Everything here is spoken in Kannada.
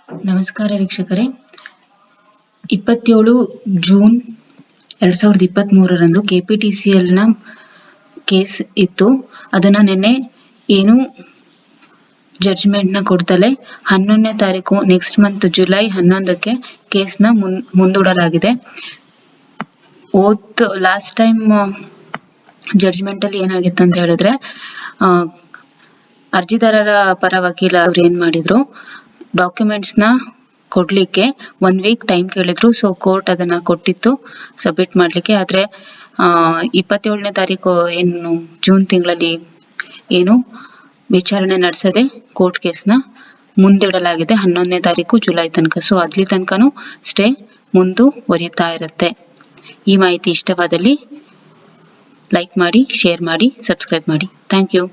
ನಮಸ್ಕಾರ ವೀಕ್ಷಕರೇ, 27 ಜೂನ್ 2023ರಂದು KPTCL ನ ಕೇಸ್ ಇತ್ತು. ಅದನ್ನ ನಿನ್ನೆ ಏನು ಜಡ್ಜ್ಮೆಂಟ್ ನ ಕೊಡ್ತಲೇ 11ನೇ ತಾರೀಕು ನೆಕ್ಸ್ಟ್ ಮಂತ್ ಜುಲೈ 11ಕ್ಕೆ ಕೇಸ್ನ ಮುಂದೂಡಲಾಗಿದೆ. ಲಾಸ್ಟ್ ಟೈಮ್ ಜಡ್ಜ್ಮೆಂಟ್ ಅಲ್ಲಿ ಏನಾಗಿತ್ತು ಅಂತ ಹೇಳಿದ್ರೆ, ಅರ್ಜಿದಾರರ ಪರ ವಕೀಲ ಅವ್ರು ಏನ್ ಮಾಡಿದ್ರು, ಡಾಕ್ಯುಮೆಂಟ್ಸ್ ನ ಕೊಡ್ಲಿಕ್ಕೆ 1 ವೀಕ್ ಟೈಮ್ ಕೇಳಿದ್ರು. ಸೊ ಕೋರ್ಟ್ ಅದನ್ನ ಕೊಟ್ಟಿತ್ತು ಸಬ್ಮಿಟ್ ಮಾಡ್ಲಿಕ್ಕೆ. ಆದ್ರೆ 27ನೇ ತಾರೀಕು ಏನು ಜೂನ್ ತಿಂಗಳಲ್ಲಿ ಏನು ವಿಚಾರಣೆ ನಡೆಸದೆ ಕೋರ್ಟ್ ಕೇಸ್ನ ಮುಂದಿಡಲಾಗಿದೆ 11ನೇ ತಾರೀಕು ಜುಲೈ ತನಕ. ಸೊ ಅಲ್ಲಿ ತನಕನೂ ಸ್ಟೇ ಮುಂದುವರಿತಾ ಇರುತ್ತೆ. ಈ ಮಾಹಿತಿ ಇಷ್ಟವಾದಲ್ಲಿ ಲೈಕ್ ಮಾಡಿ, ಶೇರ್ ಮಾಡಿ, ಸಬ್ಸ್ಕ್ರೈಬ್ ಮಾಡಿ. Thank you.